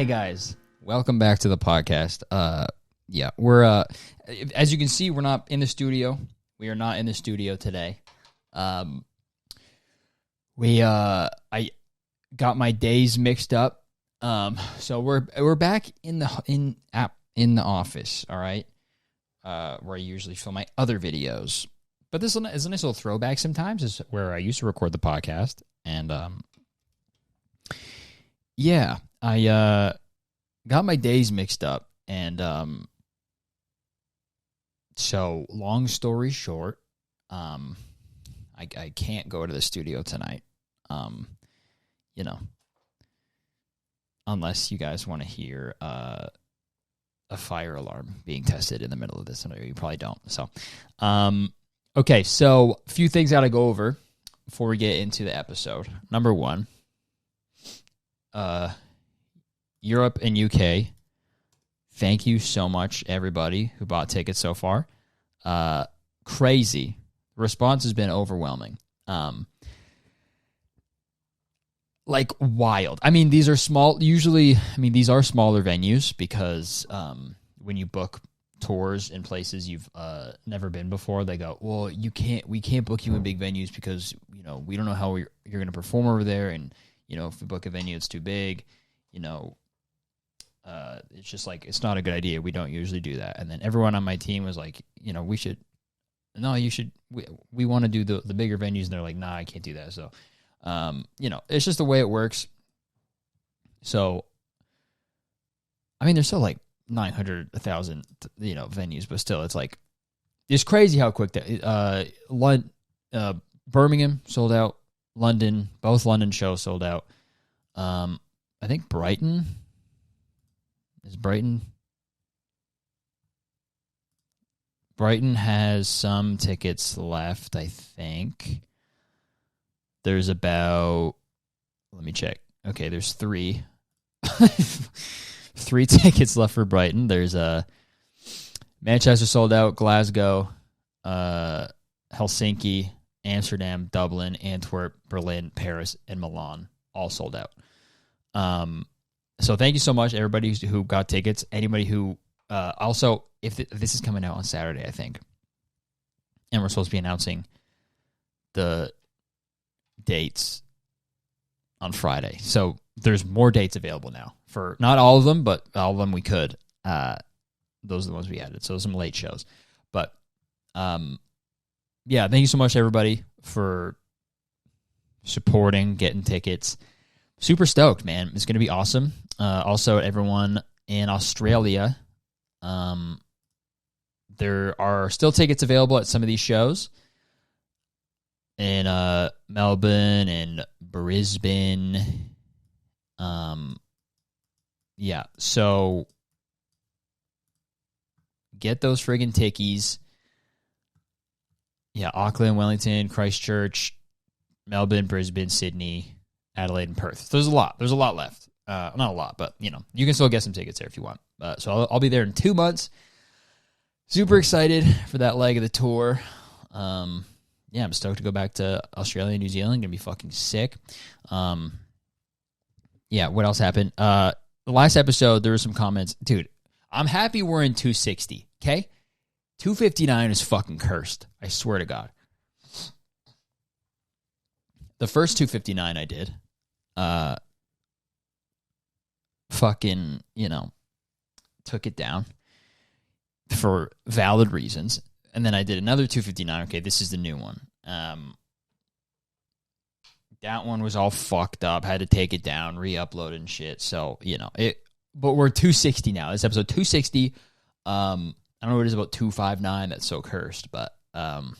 guys, welcome back to the podcast. We're as you can see, we're not in the studio. We are not in the studio today. I got my days mixed up. So we're back in the office. All right, where I usually film my other videos. But this is a nice little throwback. Sometimes is where I used to record the podcast, and I got my days mixed up, and so long story short, I can't go to the studio tonight. Unless you guys want to hear a fire alarm being tested in the middle of this, and you probably don't. So, okay, so a few things I gotta go over before we get into the episode. Number one, Europe and UK, thank you so much, everybody who bought tickets so far. Crazy. The response has been overwhelming. Like wild. I mean, these are small. Usually, these are smaller venues because when you book tours in places you've never been before, they go, well, we can't book you in big venues because, we don't know how you're going to perform over there. And, if we book a venue, it's too big, it's just like, it's not a good idea. We don't usually do that. And then everyone on my team was like, we want to do the bigger venues. And they're like, nah, I can't do that. So, it's just the way it works. So, there's still like 900, 1,000, venues, but still, it's like, it's crazy how quick that, Birmingham sold out, London, both London shows sold out. I think Brighton has some tickets left, I think. There's about, let me check. Okay, there's 3. 3 tickets left for Brighton. There's Manchester sold out, Glasgow, Helsinki, Amsterdam, Dublin, Antwerp, Berlin, Paris, and Milan all sold out. So thank you so much, everybody who got tickets. Anybody who also, if this is coming out on Saturday, I think, and we're supposed to be announcing the dates on Friday. So there's more dates available now for not all of them, but all of them we could. Those are the ones we added. So some late shows, but thank you so much, everybody, for supporting, getting tickets. Super stoked, man. It's going to be awesome. Also, everyone in Australia, there are still tickets available at some of these shows in Melbourne and Brisbane. So get those friggin' tickies. Yeah, Auckland, Wellington, Christchurch, Melbourne, Brisbane, Sydney, Adelaide, and Perth. There's a lot. There's a lot left. Not a lot, but, you can still get some tickets there if you want. So I'll be there in 2 months. Super excited for that leg of the tour. I'm stoked to go back to Australia and New Zealand. Gonna be fucking sick. What else happened? The last episode, there were some comments. Dude, I'm happy we're in 260, okay? 259 is fucking cursed. I swear to God. The first 259 I did, took it down for valid reasons. And then I did another 259. Okay, this is the new one. That one was all fucked up. Had to take it down, re-upload and shit. So, but we're 260 now. This episode 260. I don't know what it is about 259. That's so cursed. But the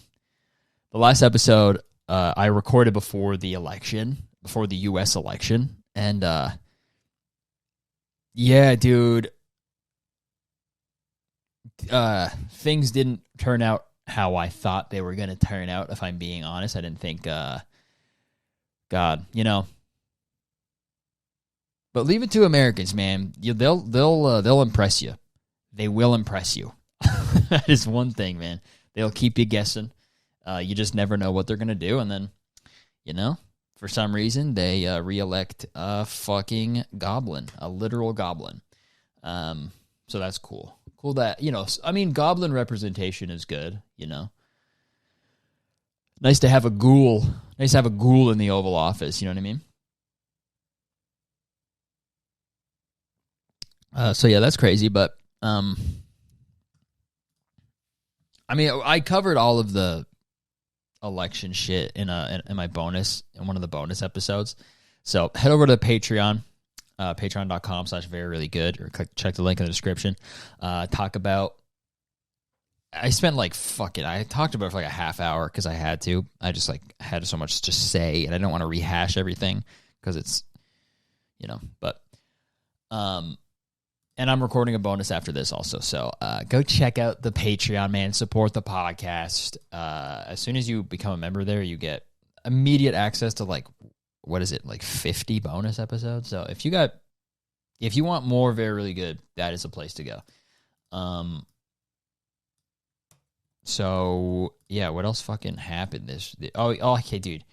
last episode, I recorded before the U.S. election. And, dude, things didn't turn out how I thought they were going to turn out, if I'm being honest. I didn't think, God, but leave it to Americans, man. They'll impress you. They will impress you. That is one thing, man. They'll keep you guessing. You just never know what they're going to do. And then, for some reason, they reelect a fucking goblin, a literal goblin. So that's cool. Cool that, I mean, goblin representation is good, Nice to have a ghoul. Nice to have a ghoul in the Oval Office, you know what I mean? So yeah, that's crazy, but I mean, I covered all of the election shit in my bonus, in one of the bonus episodes. So head over to the Patreon, patreon.com/very-really-good, or check the link in the description. Talk about, I spent I talked about it for like a half hour because I had to. I just had so much to say, and I don't want to rehash everything because it's, but, and I'm recording a bonus after this also. So go check out the Patreon, man. Support the podcast. As soon as you become a member there, you get immediate access to 50 bonus episodes. So if you want more Very Really Good, that is a place to go. So yeah, what else fucking happened oh, okay, dude.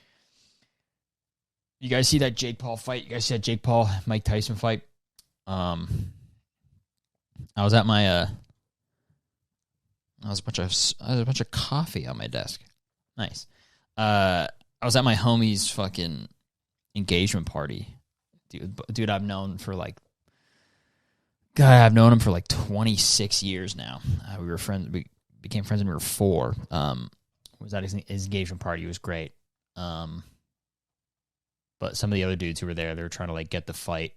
You guys see that Jake Paul fight? You guys see that Jake Paul Mike Tyson fight? I was at my I was a bunch of coffee on my desk. Nice. I was at my homie's fucking engagement party. Dude, I've known him for I've known him for 26 years now. We were friends. We became friends when we were 4. Was at his engagement party. It was great. But some of the other dudes who were there, they were trying to get the fight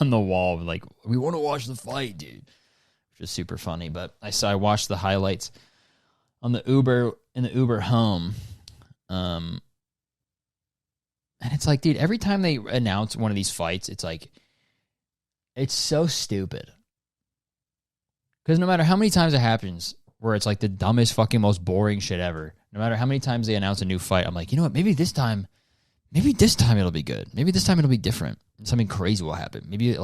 on the wall. We want to watch the fight, dude. Which is super funny. But I watched the highlights on the Uber home. And it's dude, every time they announce one of these fights, it's so stupid. Because no matter how many times it happens, where it's the dumbest, fucking, most boring shit ever, no matter how many times they announce a new fight, I'm you know what, maybe this time it'll be good. Maybe this time it'll be different. Something crazy will happen. Maybe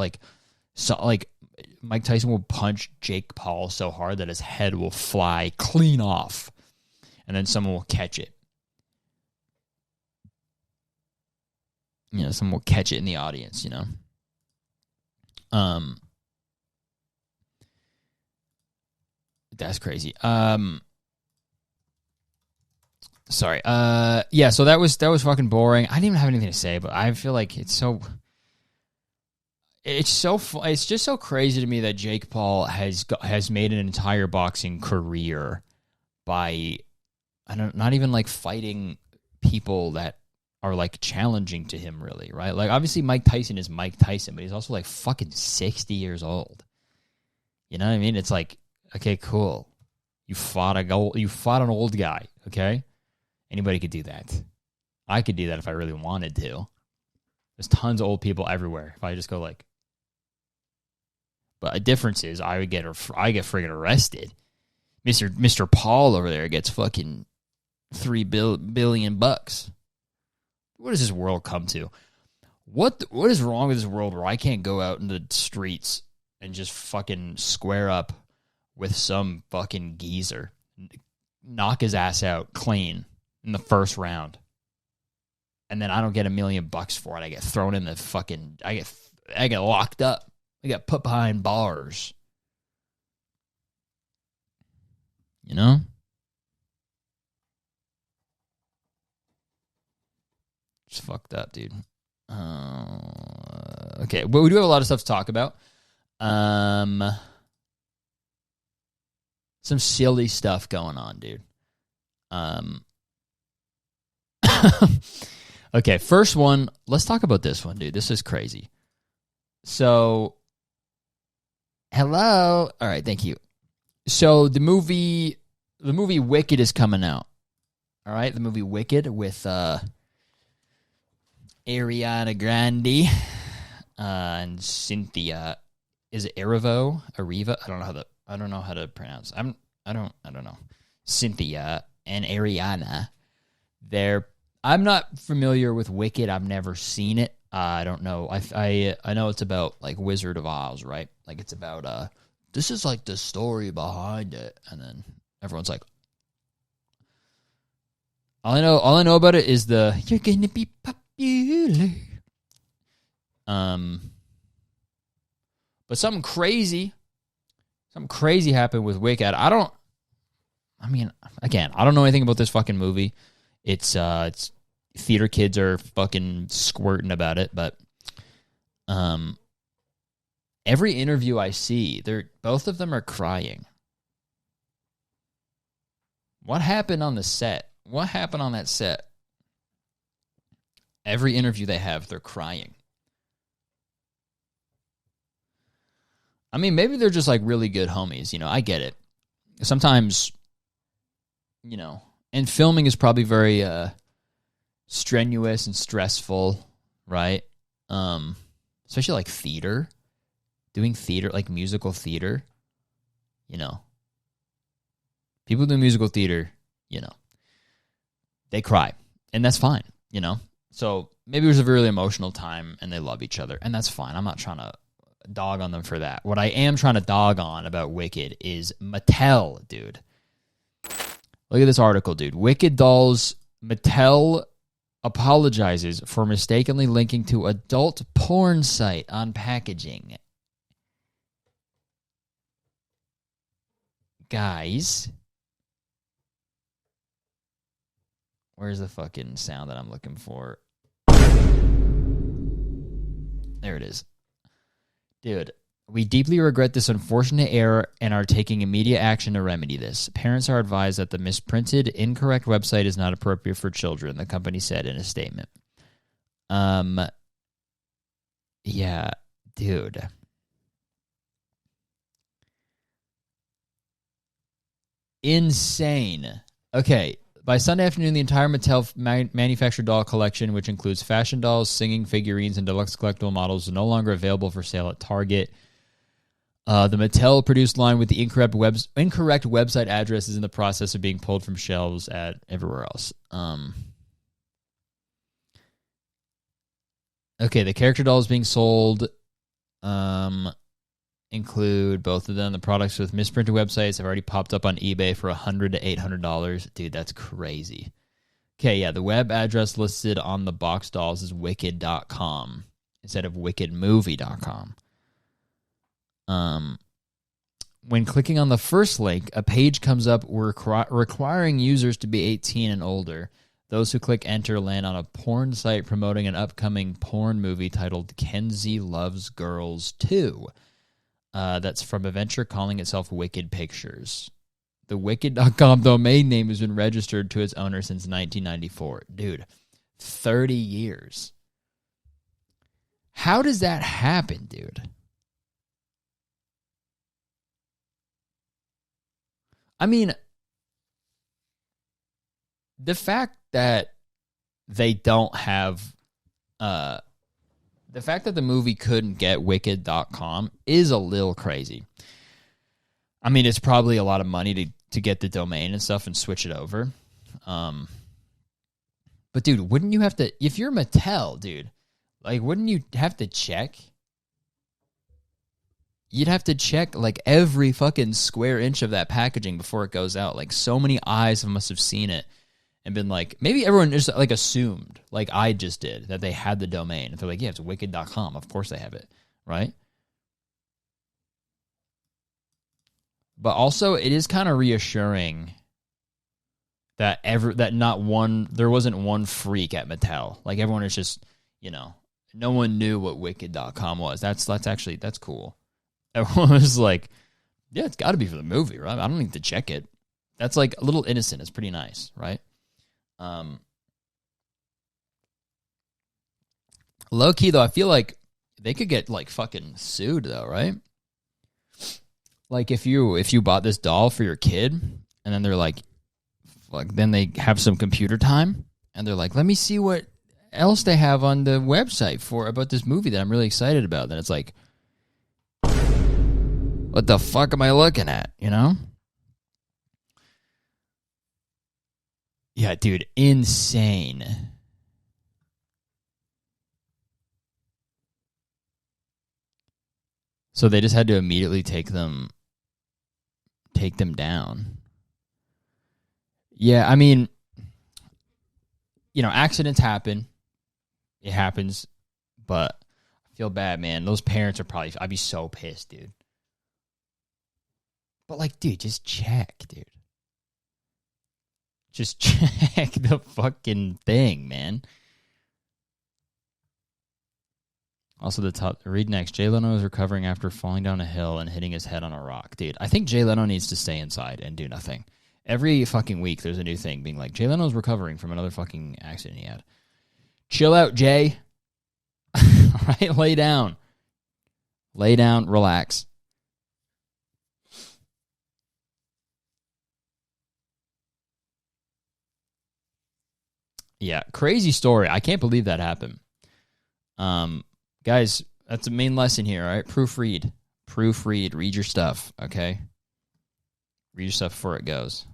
Mike Tyson will punch Jake Paul so hard that his head will fly clean off, and then someone will catch it. Someone will catch it in the audience. That's crazy. Sorry. Yeah, so that was fucking boring. I didn't even have anything to say, but I feel it's just so crazy to me that Jake Paul has made an entire boxing career by not even fighting people that are challenging to him, really, right? Obviously Mike Tyson is Mike Tyson, but he's also fucking 60 years old. You know what I mean? It's okay, cool. You fought an old guy, okay? Anybody could do that. I could do that if I really wanted to. There's tons of old people everywhere. If I just go but a difference is I get friggin' arrested. Mr. Paul over there gets fucking $3 billion. What does this world come to? What is wrong with this world where I can't go out into the streets and just fucking square up with some fucking geezer, knock his ass out clean in the first round, and then I don't get $1 million for it? I get thrown in the fucking. I get locked up. I get put behind bars. It's fucked up, dude. Okay, well, we do have a lot of stuff to talk about. Some silly stuff going on, dude. Okay, first one. Let's talk about this one, dude. This is crazy. So, hello. All right, thank you. So the movie Wicked is coming out. All right, the movie Wicked with Ariana Grande and Cynthia. Is it Erivo? Ariva? I don't know how to pronounce. I don't know. Cynthia and Ariana. I'm not familiar with Wicked. I've never seen it. I don't know. I know it's about Wizard of Oz, right? It's about this is the story behind it, and then everyone's all I know about it is you're gonna be Billy. But something crazy happened with Wicked. I don't know anything about this fucking movie. It's theater kids are fucking squirting about it, but every interview I see, both of them are crying. What happened on the set? What happened on that set? Every interview they have, they're crying. I mean, maybe they're just like really good homies. I get it. Sometimes, and filming is probably very strenuous and stressful, right? Especially like theater. Doing theater, like musical theater, people do musical theater, they cry, and that's fine, So maybe it was a really emotional time, and they love each other, and that's fine. I'm not trying to dog on them for that. What I am trying to dog on about Wicked is Mattel, dude. Look at this article, dude. Wicked Dolls, Mattel apologizes for mistakenly linking to adult porn site on packaging. Guys, where's the fucking sound that I'm looking for? There it is. Dude, we deeply regret this unfortunate error and are taking immediate action to remedy this. Parents are advised that the misprinted, incorrect website is not appropriate for children, the company said in a statement. Yeah, dude. Insane. Okay, by Sunday afternoon, the entire Mattel manufactured doll collection, which includes fashion dolls, singing figurines, and deluxe collectible models, is no longer available for sale at Target. The Mattel-produced line with the incorrect website address is in the process of being pulled from shelves at everywhere else. Okay, the character dolls being sold include both of them. The products with misprinted websites have already popped up on eBay for $100 to $800. Dude, that's crazy. Okay, yeah, the web address listed on the box dolls is wicked.com instead of wickedmovie.com. When clicking on the first link, a page comes up requiring users to be 18 and older. Those who click enter land on a porn site promoting an upcoming porn movie titled Kenzie Loves Girls 2. That's from a venture calling itself Wicked Pictures. The Wicked.com domain name has been registered to its owner since 1994. Dude, 30 years. How does that happen, dude? I mean, the fact that they don't have... the fact that the movie couldn't get Wicked.com is a little crazy. I mean, it's probably a lot of money to get the domain and stuff and switch it over. But, dude, wouldn't you have to... If you're Mattel, dude, like, wouldn't you have to check? You'd have to check, like, every fucking square inch of that packaging before it goes out. Like, so many eyes must have seen it and been like, maybe everyone just like assumed, like I just did, that they had the domain. If they're like, yeah, it's wicked.com. Of course they have it, right? But also, it is kind of reassuring that there wasn't one freak at Mattel. Like everyone is just, no one knew what wicked.com was. That's cool. Everyone was like, yeah, it's got to be for the movie, right? I don't need to check it. That's like a little innocent. It's pretty nice, right? Low key though, I feel like they could get like fucking sued though, right? Like if you bought this doll for your kid and then they're like then they have some computer time and they're like, let me see what else they have on the website about this movie that I'm really excited about. Then it's like, what the fuck am I looking at? Yeah, dude, insane. So they just had to immediately take them down. Yeah, I mean, accidents happen. it happens, but I feel bad, man. Those parents are probably, I'd be so pissed, dude. But like, dude, just check, dude. Just check the fucking thing, man. Also, the top, read next. Jay Leno is recovering after falling down a hill and hitting his head on a rock. Dude, I think Jay Leno needs to stay inside and do nothing. Every fucking week, there's a new thing being like, Jay Leno's recovering from another fucking accident he had. Chill out, Jay. All right, lay down. Lay down, relax. Yeah, crazy story. I can't believe that happened. Guys, that's the main lesson here, all right? Proofread. Proofread. Read your stuff, okay? Read your stuff before it goes.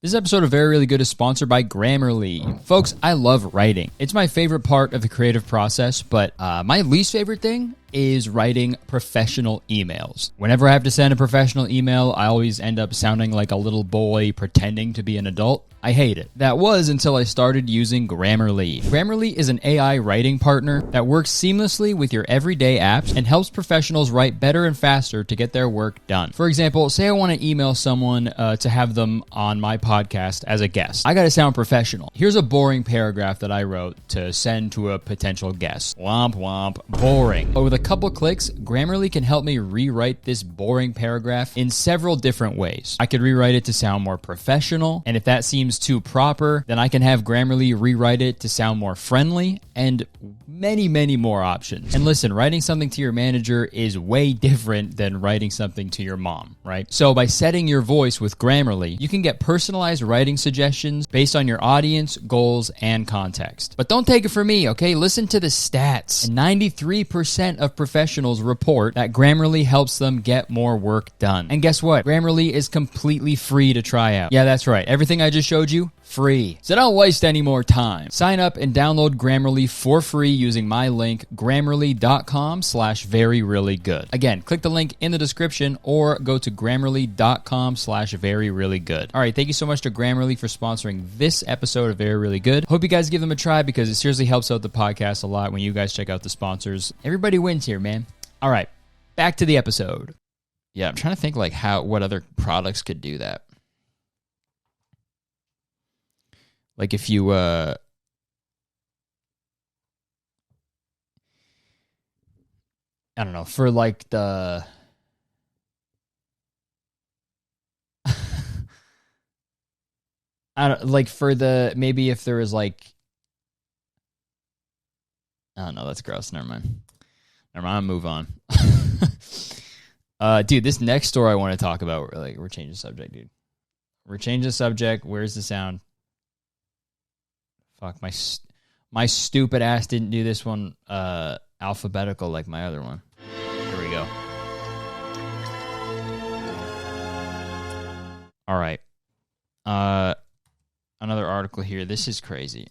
This episode of Very Really Good is sponsored by Grammarly. Folks, I love writing. It's my favorite part of the creative process, but my least favorite thing is writing professional emails. Whenever I have to send a professional email, I always end up sounding like a little boy pretending to be an adult. I hate it. That was until I started using Grammarly. Grammarly is an AI writing partner that works seamlessly with your everyday apps and helps professionals write better and faster to get their work done. For example, say I want to email someone to have them on my podcast as a guest. I got to sound professional. Here's a boring paragraph that I wrote to send to a potential guest. Womp womp. Boring. But with a couple clicks, Grammarly can help me rewrite this boring paragraph in several different ways. I could rewrite it to sound more professional, and if that seems too proper, then I can have Grammarly rewrite it to sound more friendly, and many, many more options. And listen, writing something to your manager is way different than writing something to your mom, right? So by setting your voice with Grammarly, you can get personalized writing suggestions based on your audience, goals, and context. But don't take it from me, okay? Listen to the stats. 93% of professionals report that Grammarly helps them get more work done. And guess what? Grammarly is completely free to try out. Yeah, that's right. Everything I just showed you, free. So don't waste any more time. Sign up and download Grammarly for free using my link, grammarly.com/veryreallygood. Again, click the link in the description or go to grammarly.com/veryreallygood. All right, thank you so much to Grammarly for sponsoring this episode of Very Really Good. Hope you guys give them a try because it seriously helps out the podcast a lot when you guys check out the sponsors. Everybody wins here, man. All right, back to the episode. Yeah, I'm trying to think like what other products could do that. Like if you, I don't know, for like the, I don't like for the, maybe if there was like, I don't know, that's gross. Never mind. I'll move on. Dude, this next story I want to talk about, we're changing the subject, dude. We're changing the subject. Where's the sound? Fuck, my stupid ass didn't do this one alphabetical like my other one. Here we go. All right. Another article here. This is crazy.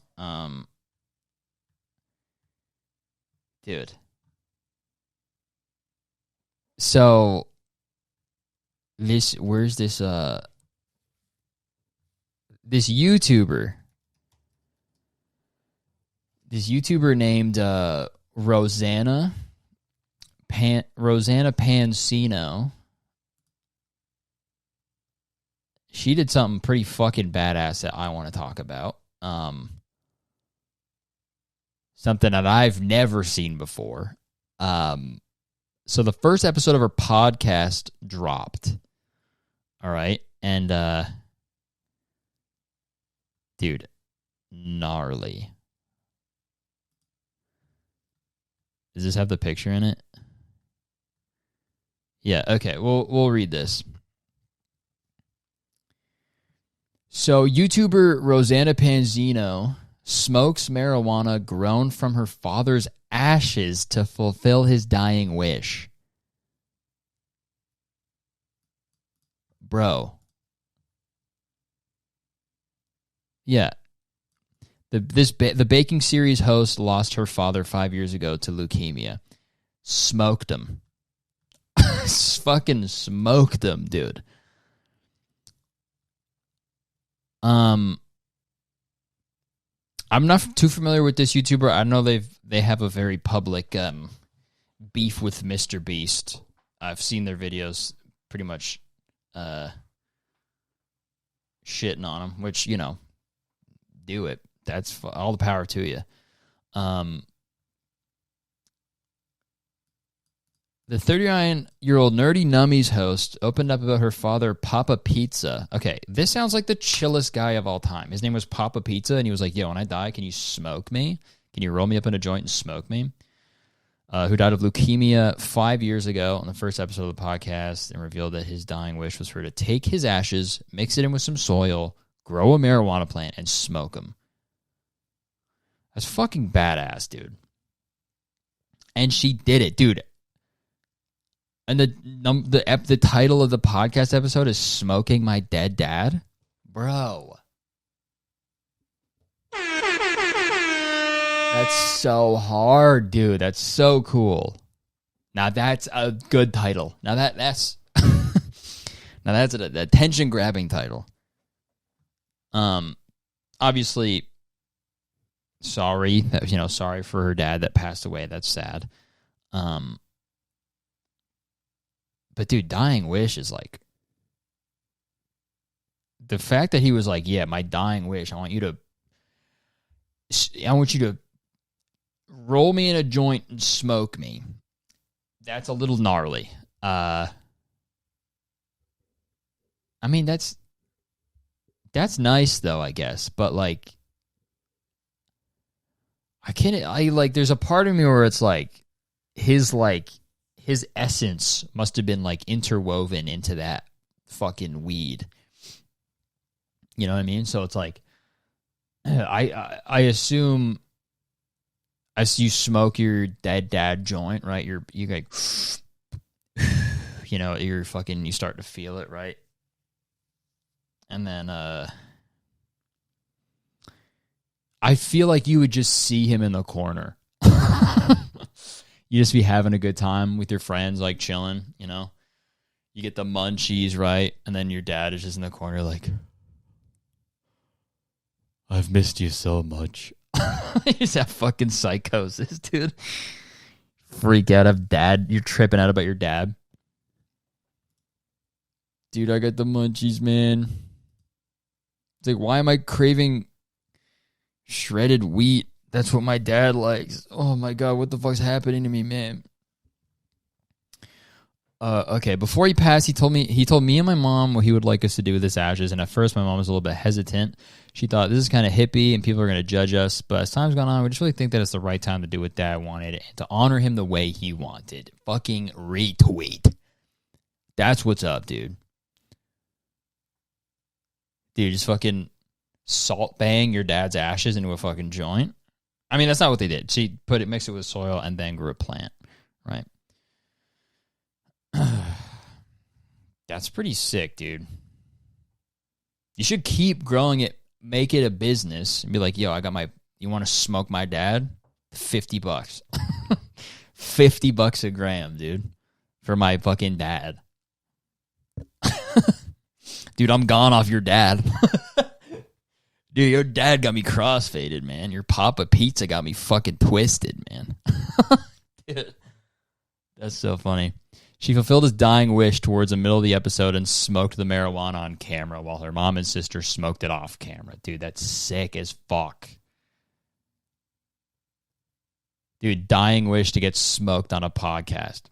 Dude. So where's this this YouTuber? This YouTuber named Rossana Pansino. She did something pretty fucking badass that I want to talk about. Something that I've never seen before. So the first episode of her podcast dropped. All right. And dude, gnarly. Does this have the picture in it? Yeah, okay. We'll read this. So, YouTuber Rossana Pansino smokes marijuana grown from her father's ashes to fulfill his dying wish. Bro. Yeah. The baking series host lost her father 5 years ago to leukemia. Smoked him. Fucking smoked him, dude. I'm not too familiar with this YouTuber. I know they have a very public beef with Mr. Beast. I've seen their videos pretty much shitting on him, which, do it. That's all the power to you. The 39-year-old Nerdy Nummies host opened up about her father, Papa Pizza. Okay, this sounds like the chillest guy of all time. His name was Papa Pizza, and he was like, yo, when I die, can you smoke me? Can you roll me up in a joint and smoke me? Who died of leukemia 5 years ago on the first episode of the podcast and revealed that his dying wish was for her to take his ashes, mix it in with some soil, grow a marijuana plant, and smoke them. That's fucking badass, dude. And she did it, dude. And the title of the podcast episode is Smoking My Dead Dad? Bro. That's so hard, dude. That's so cool. Now that's a good title. Now that's now that's an attention-grabbing title. Obviously, sorry for her dad that passed away. That's sad. But dude, dying wish is like the fact that he was like, yeah, my dying wish. I want you to roll me in a joint and smoke me. That's a little gnarly. I mean, that's nice though, I guess. But like, there's a part of me where it's like his essence must have been like interwoven into that fucking weed. You know what I mean? So it's like, I assume as you smoke your dead dad joint, right? You like, you start to feel it, right? And then, I feel like you would just see him in the corner. You just be having a good time with your friends, like chilling, You get the munchies, right? And then your dad is just in the corner like, I've missed you so much. He's that fucking psychosis, dude. Freak out of dad. You're tripping out about your dad. Dude, I got the munchies, man. It's like, why am I craving shredded wheat? That's what my dad likes. Oh my God, what the fuck's happening to me, man? Okay, before he passed, he told me and my mom what he would like us to do with his ashes, and at first my mom was a little bit hesitant. She thought this is kind of hippie and people are going to judge us, but as time's gone on, we just really think that it's the right time to do what Dad wanted and to honor him the way he wanted. Fucking retweet. That's what's up, dude. Dude, just fucking salt bang your dad's ashes into a fucking joint. I mean, that's not what they did. She mixed it with soil and then grew a plant, right? That's pretty sick, dude. You should keep growing it, make it a business, and be like, yo, you want to smoke my dad? $50. $50 a gram, dude, for my fucking dad. Dude, I'm gone off your dad. Dude, your dad got me crossfaded, man. Your Papa Pizza got me fucking twisted, man. Dude, that's so funny. She fulfilled his dying wish towards the middle of the episode and smoked the marijuana on camera while her mom and sister smoked it off camera. Dude, that's sick as fuck. Dude, dying wish to get smoked on a podcast.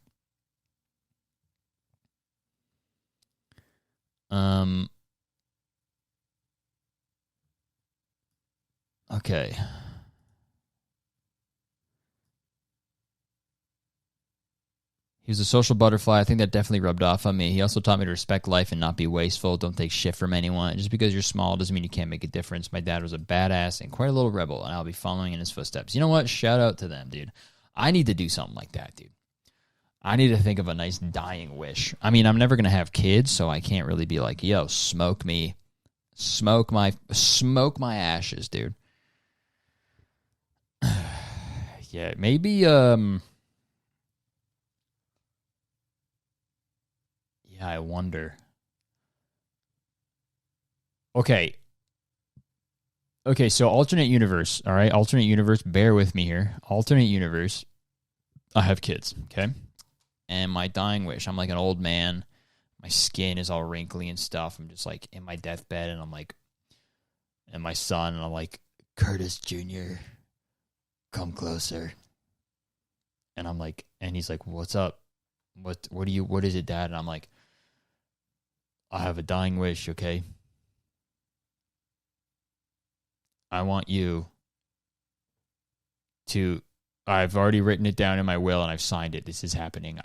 Okay. He was a social butterfly. I think that definitely rubbed off on me. He also taught me to respect life and not be wasteful. Don't take shit from anyone. Just because you're small doesn't mean you can't make a difference. My dad was a badass and quite a little rebel, and I'll be following in his footsteps. You know what? Shout out to them, dude. I need to do something like that, dude. I need to think of a nice dying wish. I mean, I'm never going to have kids, so I can't really be like, yo, smoke me. Smoke my ashes, dude. Yeah, maybe, yeah, I wonder. Okay. Okay, so alternate universe, all right? Alternate universe, bear with me here. Alternate universe, I have kids, okay? And my dying wish, I'm like an old man. My skin is all wrinkly and stuff. I'm just like in my deathbed, and I'm like, and my son, and I'm like, Curtis Jr., come closer. And I'm like, and he's like, what's up? What is it, Dad? And I'm like, I have a dying wish, okay? I want you to, I've already written it down in my will and I've signed it. This is happening.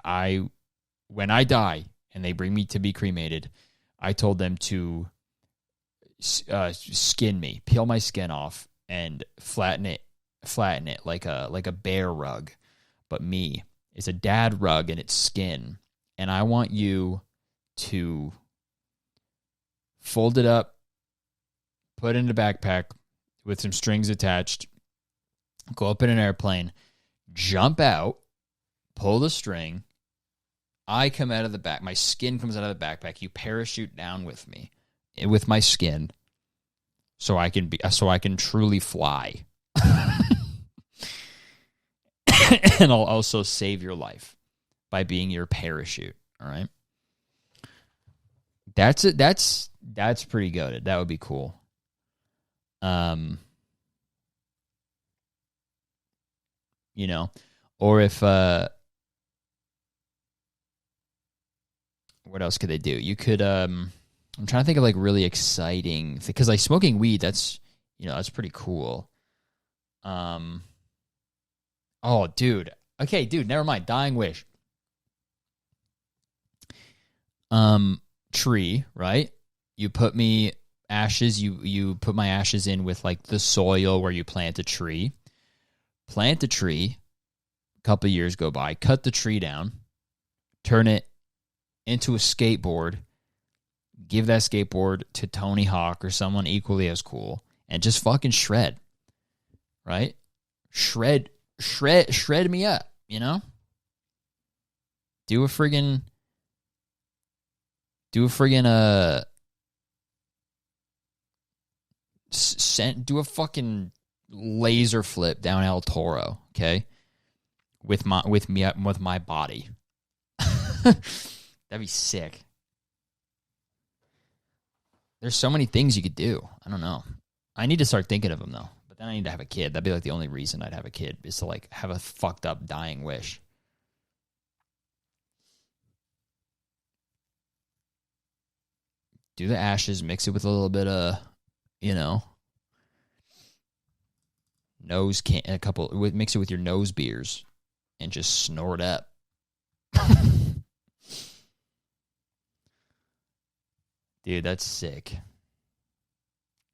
When I die and they bring me to be cremated, I told them to skin me, peel my skin off and flatten it like a bear rug. But me, it's a dad rug and it's skin. And I want you to fold it up, put it in a backpack with some strings attached, go up in an airplane, jump out, pull the string. I come out of the back. My skin comes out of the backpack. You parachute down with me, with my skin, so I can truly fly. And I'll also save your life by being your parachute. All right. That's it. That's pretty good. That would be cool. You know, or if what else could they do? You could I'm trying to think of like really exciting, because like smoking weed, that's pretty cool. Oh, dude. Okay, dude, never mind. Dying wish. Tree, right? You put me ashes, you put my ashes in with like the soil where you plant a tree. Plant a tree, a couple of years go by, cut the tree down, turn it into a skateboard, give that skateboard to Tony Hawk or someone equally as cool, and just fucking shred. Right? Shred me up, you know? Do a friggin' do a fucking laser flip down El Toro, okay? With my body. That'd be sick. There's so many things you could do. I don't know. I need to start thinking of them though. But then I need to have a kid. That'd be like the only reason I'd have a kid, is to like have a fucked up dying wish. Do the ashes, mix it with a little bit of, mix it with your nose beers and just snort up. Dude, that's sick.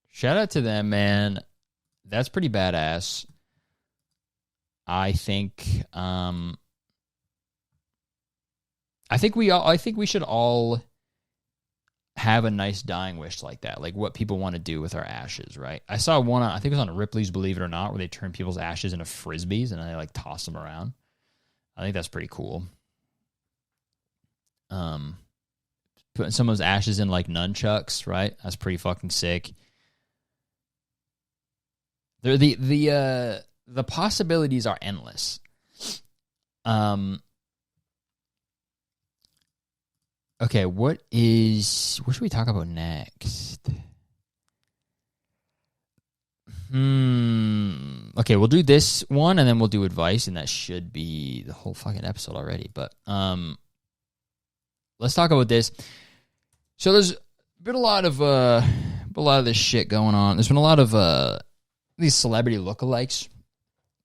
Shout out to them, man. That's pretty badass. I think we should all have a nice dying wish like that, like what people want to do with our ashes, right? I saw one, I think it was on Ripley's Believe It or Not, where they turn people's ashes into frisbees and then they like toss them around. I think that's pretty cool. Putting someone's ashes in like nunchucks, right? That's pretty fucking sick. The possibilities are endless. Okay, what should we talk about next? Okay, we'll do this one and then we'll do advice, and that should be the whole fucking episode already. But let's talk about this. So there's been a lot of this shit going on. There's been a lot of these celebrity lookalikes,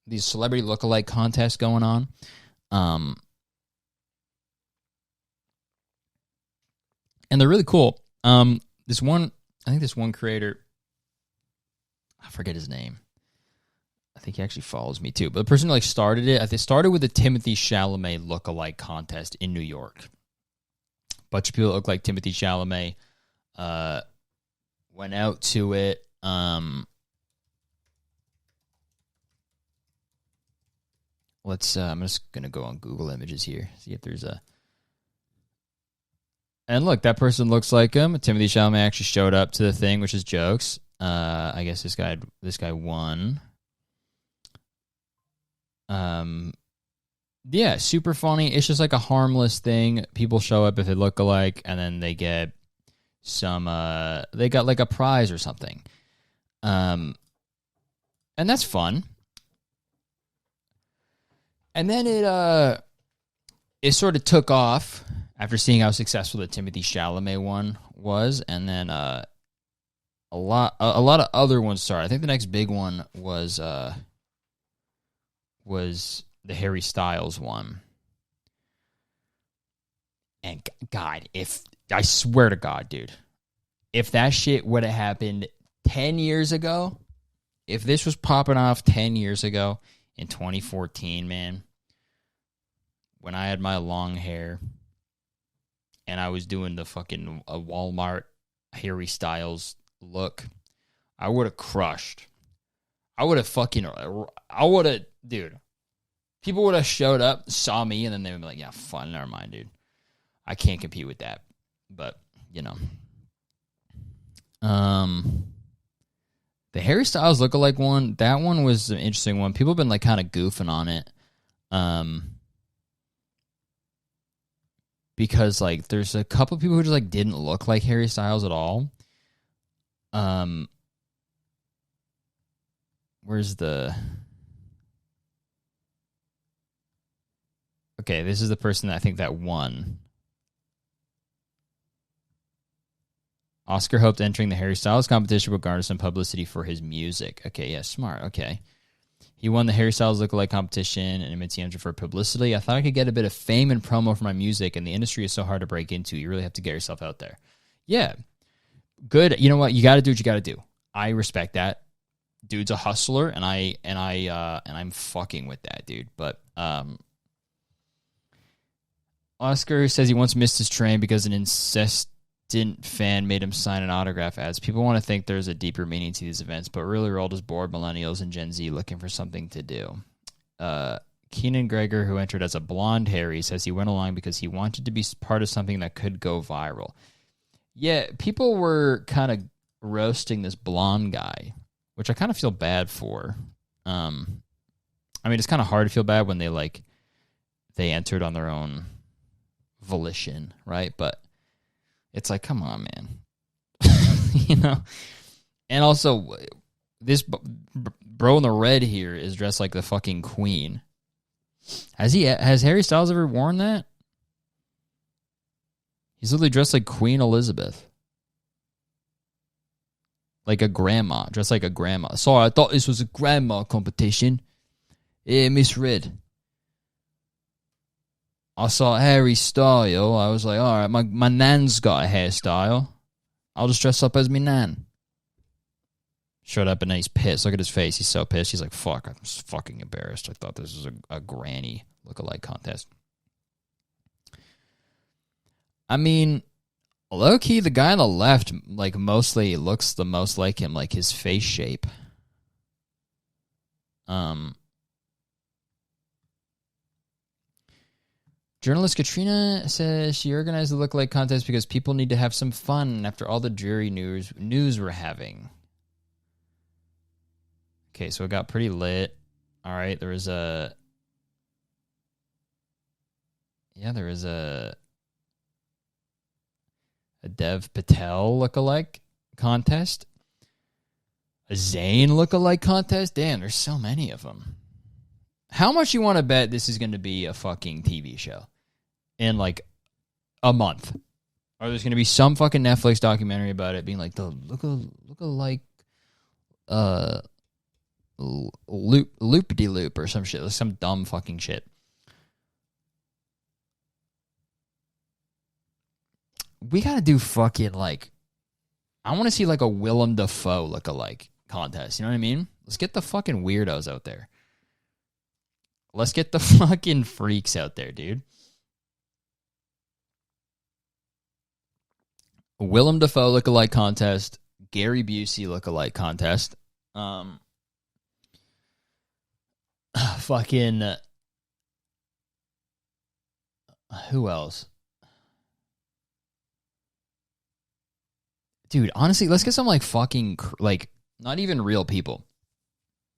these celebrity lookalike contests going on. And they're really cool. This one creator, I forget his name. I think he actually follows me too. But the person who like started it, they started with the Timothée Chalamet lookalike contest in New York. A bunch of people that look like Timothée Chalamet went out to it. I'm just gonna go on Google Images here, see if there's a. And look, that person looks like him. Timothée Chalamet actually showed up to the thing, which is jokes. I guess this guy won. Yeah, super funny. It's just like a harmless thing. People show up if they look alike, and then they get some. They got like a prize or something. And that's fun. And then it sort of took off after seeing how successful the Timothée Chalamet one was, and then a lot of other ones started. I think the next big one was the Harry Styles one. And God, I swear to God, dude, if that shit would have happened 10 years ago, if this was popping off 10 years ago in 2014, man, when I had my long hair and I was doing the fucking Walmart Harry Styles look, I would have crushed. Dude, people would have showed up, saw me, and then they would be like, yeah, fun, never mind, dude. I can't compete with that. But, you know. The Harry Styles lookalike one, that one was an interesting one. People have been like kind of goofing on it. Because like there's a couple of people who just like didn't look like Harry Styles at all. Where's the... Okay, this is the person that I think that won. Oscar hoped entering the Harry Styles competition would garner some publicity for his music. Okay, yeah, smart. Okay. He won the Harry Styles lookalike competition and admits he entered for publicity. I thought I could get a bit of fame and promo for my music, and the industry is so hard to break into. You really have to get yourself out there. Yeah. Good. You know what? You got to do what you got to do. I respect that. Dude's a hustler, and I'm fucking with that, dude. But Oscar says he once missed his train because an incessant fan made him sign an autograph ads. People want to think there's a deeper meaning to these events, but really we're all just bored millennials and Gen Z looking for something to do. Keenan Gregor, who entered as a blonde Harry, says he went along because he wanted to be part of something that could go viral. Yeah, people were kind of roasting this blonde guy, which I kind of feel bad for. I mean, it's kind of hard to feel bad when they entered on their own volition, right? But it's like, come on, man. You know? And also, this bro in the red here is dressed like the fucking queen. Has Harry Styles ever worn that? He's literally dressed like Queen Elizabeth. Like a grandma. Dressed like a grandma. Sorry, I thought this was a grandma competition. Yeah, misread. I saw Harry style. I was like, all right, my nan's got a hairstyle. I'll just dress up as me nan. Showed up and then he's pissed. Look at his face. He's so pissed. He's like, fuck, I'm just fucking embarrassed. I thought this was a granny lookalike contest. I mean, low-key, the guy on the left, like, mostly looks the most like him, like his face shape. Journalist Katrina says she organized the lookalike contest because people need to have some fun after all the dreary news we're having. Okay, so it got pretty lit. All right, there was a Dev Patel lookalike contest, a Zayn lookalike contest. Damn, there's so many of them. How much you want to bet this is going to be a fucking TV show in like a month? Or there's going to be some fucking Netflix documentary about it being like the lookalike loop-de-loop or some shit. Like some dumb fucking shit. We got to do fucking like, I want to see like a Willem Dafoe lookalike contest. You know what I mean? Let's get the fucking weirdos out there. Let's get the fucking freaks out there, dude. Willem Dafoe lookalike contest. Gary Busey lookalike contest. Fucking... who else? Dude, honestly, let's get some like fucking like not even real people.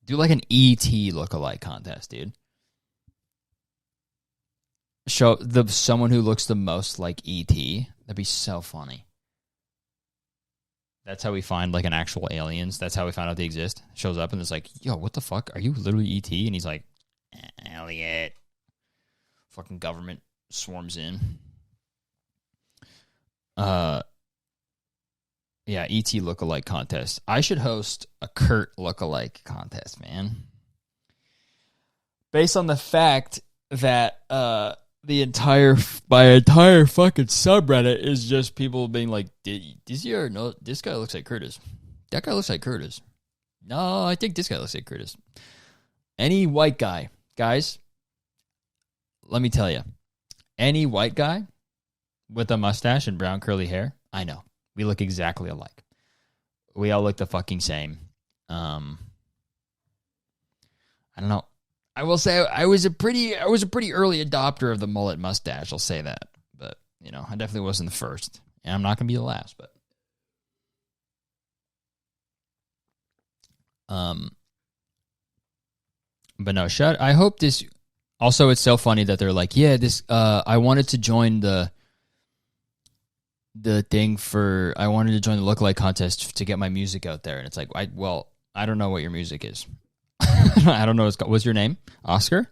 Do like an ET lookalike contest, dude. Show someone who looks the most like ET. That'd be so funny. That's how we find like an actual aliens. That's how we find out they exist. Shows up and it's like, yo, what the fuck? Are you literally ET? And he's like, Elliot. Fucking government swarms in. Yeah, ET lookalike contest. I should host a Kurt lookalike contest, man. Based on the fact that my entire fucking subreddit is just people being like, this guy looks like Curtis. That guy looks like Curtis. No, I think this guy looks like Curtis. Any white guy, guys, let me tell you, any white guy with a mustache and brown curly hair, I know. We look exactly alike. We all look the fucking same. I don't know. I will say I was a pretty early adopter of the mullet mustache. I'll say that, but I definitely wasn't the first, and I'm not gonna be the last. But no, I hope this. Also, it's so funny that they're like, yeah, this. I wanted to join the thing for. I wanted to join the lookalike contest to get my music out there, and it's like, I don't know what your music is. I don't know what's your name? Oscar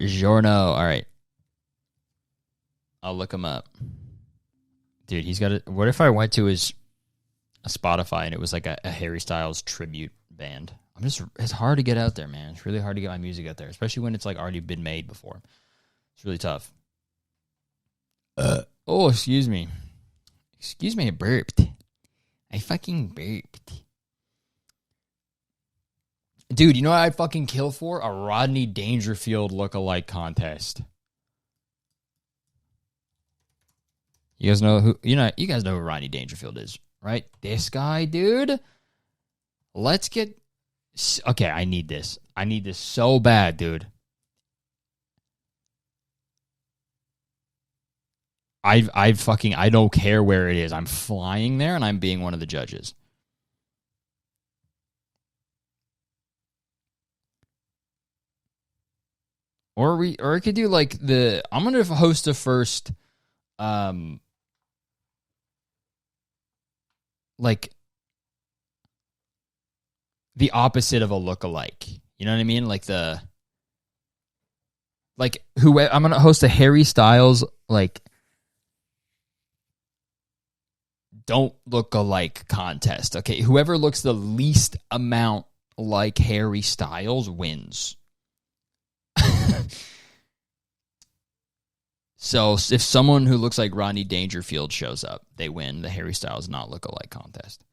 Giorno. All right. I'll look him up. Dude, he's got a... What if I went to his Spotify and it was like a Harry Styles tribute band? It's hard to get out there, man. It's really hard to get my music out there, especially when it's like already been made before. It's really tough. Oh, excuse me. Excuse me, I burped. I fucking burped. Dude, you know what I'd fucking kill for? A Rodney Dangerfield lookalike contest. You guys know who? You guys know who Rodney Dangerfield is, right? This guy, dude. Let's get. Okay, I need this. I need this so bad, dude. I don't care where it is. I'm flying there and I'm being one of the judges. Or we could do like I'm gonna host the first like the opposite of a lookalike. You know what I mean? I'm gonna host a Harry Styles don't look alike contest. Okay, whoever looks the least amount like Harry Styles wins. So if someone who looks like Rodney Dangerfield shows up, they win the Harry Styles not look-alike contest.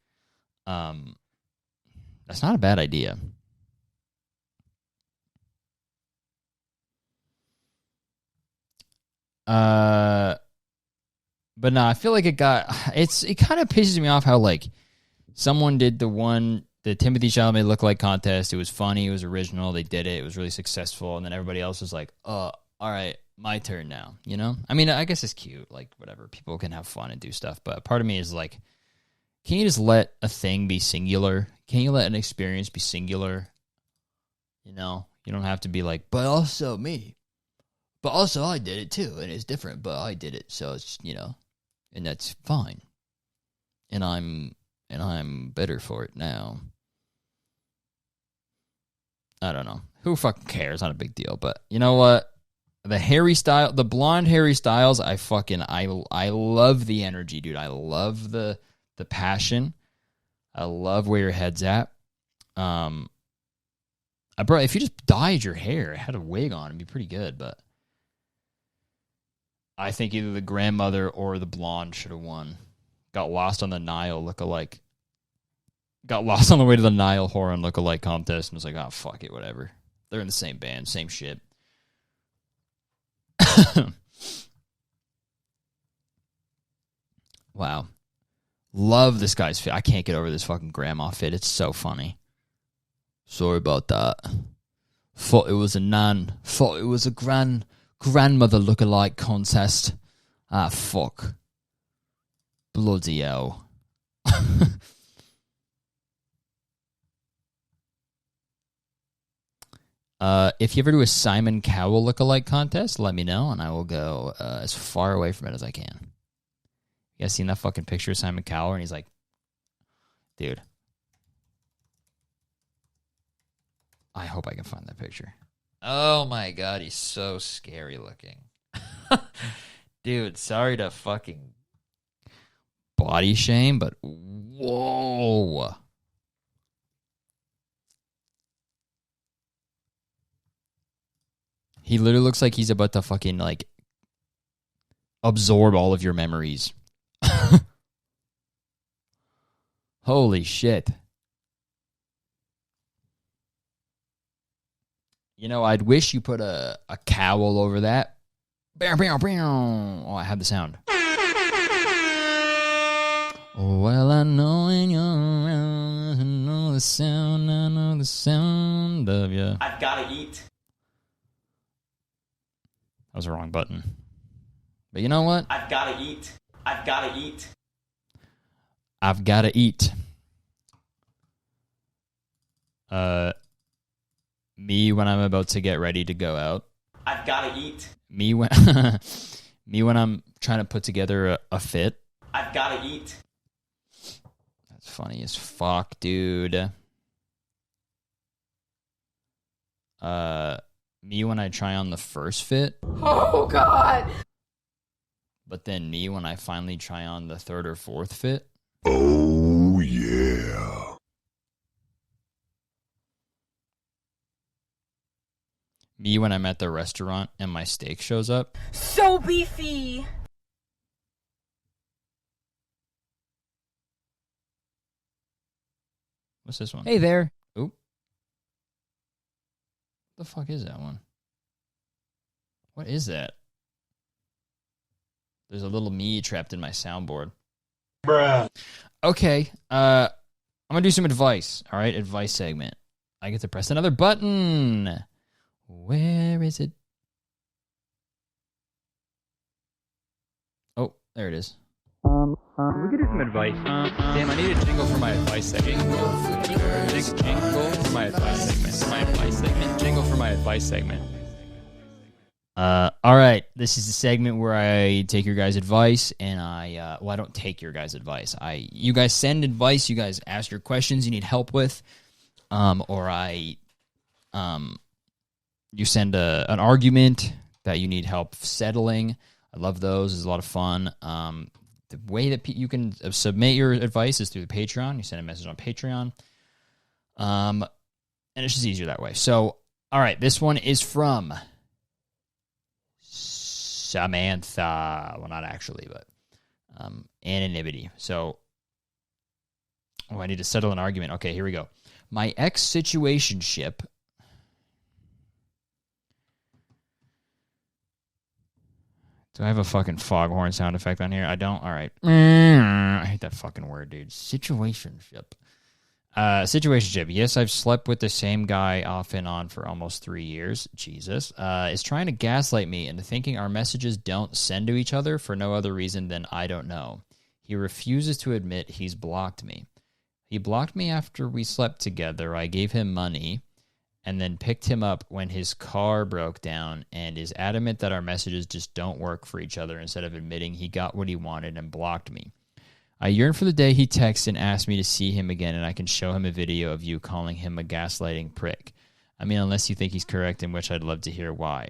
That's not a bad idea. But no, I feel like it kind of pisses me off how someone did the Timothy Chalamet look-alike contest. It was funny, it was original, they did it, it was really successful, and then everybody else was like, all right, my turn now, I mean, I guess it's cute, whatever, people can have fun and do stuff, but part of me is like, can you just let a thing be singular? Can you let an experience be singular? You don't have to be like, but also me, but also I did it too, and it's different, but I did it, so it's, and that's fine, and I'm better for it now. I don't know. Who fucking cares? Not a big deal. But you know what? The blonde Harry Styles, I love the energy, dude. I love the passion. I love where your head's at. Bro, if you just dyed your hair, had a wig on, it'd be pretty good. But I think either the grandmother or the blonde should have won. Got lost on the Nile lookalike. Got lost on the way to the Nile Horan lookalike contest and was like, oh, fuck it, whatever. They're in the same band, same shit. Wow. Love this guy's fit. I can't get over this fucking grandma fit. It's so funny. Sorry about that. Thought it was a nan. Thought it was a grandmother lookalike contest. Ah, fuck. Bloody hell. If you ever do a Simon Cowell lookalike contest, let me know, and I will go as far away from it as I can. You guys seen that fucking picture of Simon Cowell? And he's like, dude, I hope I can find that picture. Oh my god, he's so scary looking. Dude, sorry to fucking body shame, but whoa. He literally looks like he's about to fucking, like, absorb all of your memories. Holy shit. You know, I'd wish you put a cowl over that. Oh, I have the sound. Well, I know when you're around, I know the sound of you. I've got to eat. That was the wrong button. But you know what? I've got to eat. I've got to eat. I've got to eat. Me when I'm about to get ready to go out. I've got to eat. Me when I'm trying to put together a fit. I've got to eat. That's funny as fuck, dude. Me when I try on the first fit. Oh, God. But then me when I finally try on the third or fourth fit. Oh, yeah. Me when I'm at the restaurant and my steak shows up. So beefy. What's this one? Hey there. Oop. What the fuck is that one? What is that? There's a little me trapped in my soundboard. Bruh. Okay. I'm going to do some advice. All right. Advice segment. I get to press another button. Where is it? Oh, there it is. We could do some advice. Damn, I need a jingle for my advice segment. Jingle for my advice segment. My advice segment. Jingle for my advice segment. All right. This is the segment where I take your guys' advice, and I don't take your guys' advice. You guys send advice. You guys ask your questions you need help with, you send an argument that you need help settling. I love those. It's a lot of fun. The way that you can submit your advice is through the Patreon. You send a message on Patreon. And it's just easier that way. So, all right, this one is from Samantha. Well, not actually, but anonymity. So, I need to settle an argument. Okay, here we go. My ex-situationship. Do I have a fucking foghorn sound effect on here? I don't? All right. I hate that fucking word, dude. Situationship. Situationship. Yes, I've slept with the same guy off and on for almost 3 years. Jesus. Is trying to gaslight me into thinking our messages don't send to each other for no other reason than I don't know. He refuses to admit he's blocked me. He blocked me after we slept together. I gave him money and then picked him up when his car broke down and is adamant that our messages just don't work for each other instead of admitting he got what he wanted and blocked me. I yearn for the day he texts and asks me to see him again and I can show him a video of you calling him a gaslighting prick. I mean, unless you think he's correct, in which I'd love to hear why.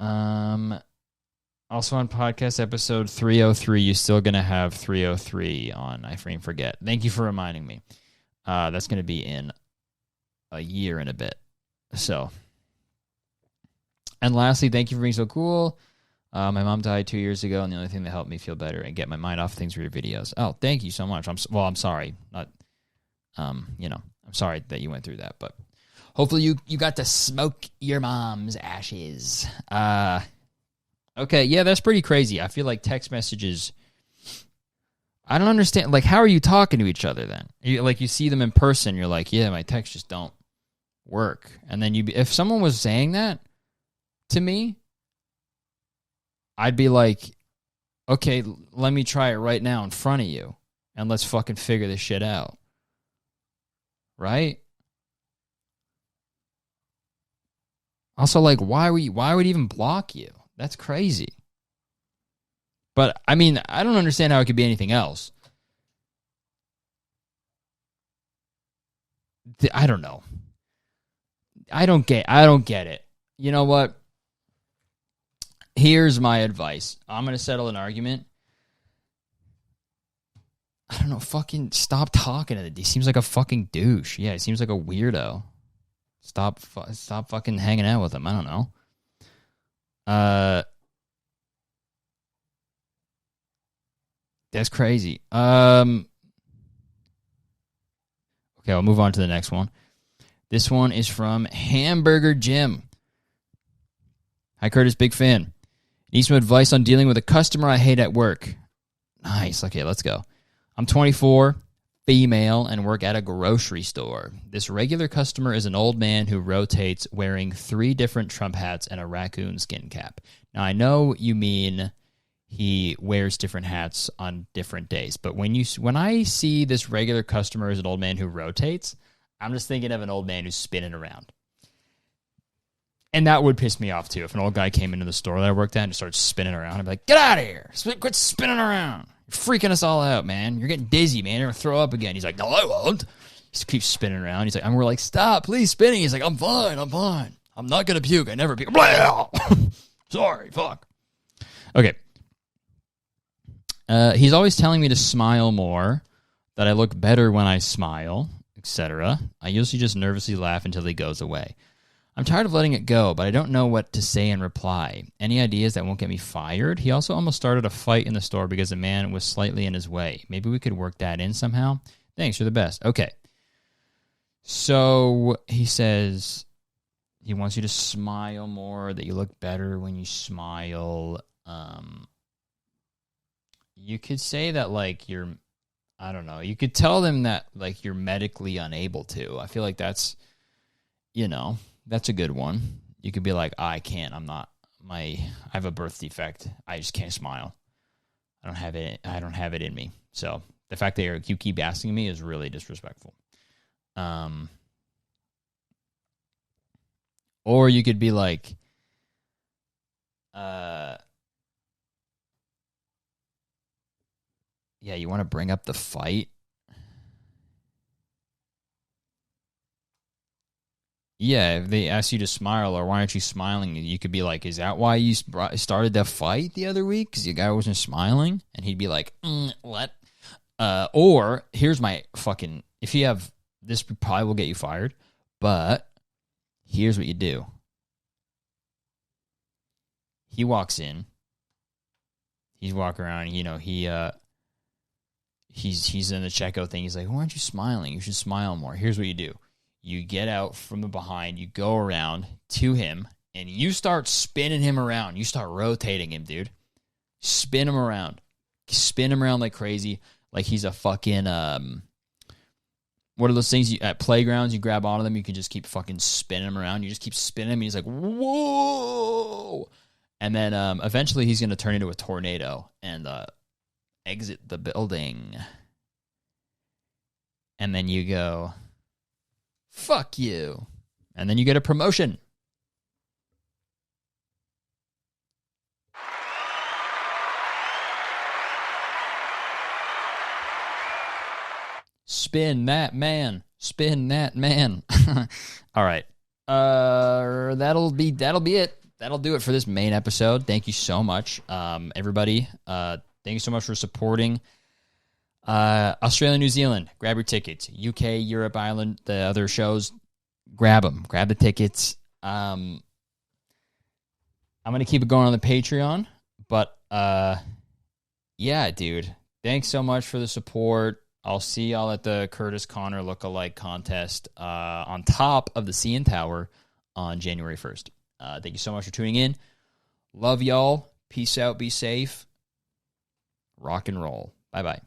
Also on podcast episode 303, you're still going to have 303 on. I forget. Thank you for reminding me. That's going to be in a year and a bit. So, and lastly, thank you for being so cool. My mom died 2 years ago, and the only thing that helped me feel better and get my mind off things were your videos. Oh, thank you so much. I'm sorry. I'm sorry that you went through that, but hopefully you got to smoke your mom's ashes. Okay, yeah, that's pretty crazy. I feel like text messages, I don't understand. Like, how are you talking to each other then? You see them in person, you're like, yeah, my texts just don't work. And then if someone was saying that to me, I'd be like, Okay, let me try it right now in front of you, and let's fucking figure this shit out. Right? Also, like, why would he even block you? That's crazy. But, I mean, I don't understand how it could be anything else. I don't know. I don't get it. You know what? Here's my advice. I'm going to settle an argument. I don't know, fucking stop talking to it. He seems like a fucking douche. Yeah, he seems like a weirdo. Stop fucking hanging out with him. I don't know. That's crazy. Okay, I'll move on to the next one. This one is from Hamburger Jim. Hi, Curtis. Big fan. Need some advice on dealing with a customer I hate at work. Nice. Okay, let's go. I'm 24, female, and work at a grocery store. This regular customer is an old man who rotates wearing 3 different Trump hats and a raccoon skin cap. Now, I know you mean he wears different hats on different days, but when I see this regular customer as an old man who rotates, I'm just thinking of an old man who's spinning around. And that would piss me off, too. If an old guy came into the store that I worked at and just started spinning around, I'd be like, get out of here. Quit spinning around. You're freaking us all out, man. You're getting dizzy, man. You're going to throw up again. He's like, no, I won't. He just keeps spinning around. He's like, and we're like, stop, please, spinning. He's like, I'm fine. I'm not going to puke. I never puke. Sorry, fuck. Okay. He's always telling me to smile more, that I look better when I smile, etc. I usually just nervously laugh until he goes away. I'm tired of letting it go, but I don't know what to say in reply. Any ideas that won't get me fired? He also almost started a fight in the store because a man was slightly in his way. Maybe we could work that in somehow? Thanks, you're the best. Okay. So he says he wants you to smile more, that you look better when you smile. You could say that, like, I don't know. You could tell them that, like, you're medically unable to. I feel like that's, that's a good one. You could be like, I can't. I have a birth defect. I just can't smile. I don't have it in me. So the fact that you keep asking me is really disrespectful. Or you could be like, yeah, you want to bring up the fight? Yeah, if they ask you to smile, or why aren't you smiling? You could be like, is that why you started the fight the other week? Because the guy wasn't smiling? And he'd be like, what? Or, here's my fucking, if you have, this probably will get you fired, but here's what you do. He walks in. He's walking around, he's in the checkout thing. He's like, why aren't you smiling? You should smile more. Here's what you do. You get out from the behind, you go around to him, and you start spinning him around. You start rotating him, dude. Spin him around. Spin him around like crazy, like he's a fucking, what are those things at playgrounds, you grab onto them, you can just keep fucking spinning him around. You just keep spinning him, and he's like, whoa! And then eventually he's going to turn into a tornado and exit the building. And then you go, fuck you. And then you get a promotion. Spin that man. Spin that man. All right. That'll be it. That'll do it for this main episode. Thank you so much, everybody. Thank you so much for supporting Australia, New Zealand. Grab your tickets. UK, Europe, Ireland, the other shows. Grab them. Grab the tickets. I'm going to keep it going on the Patreon. But, yeah, dude. Thanks so much for the support. I'll see y'all at the Curtis Connor Lookalike contest on top of the CN Tower on January 1st. Thank you so much for tuning in. Love y'all. Peace out. Be safe. Rock and roll. Bye-bye.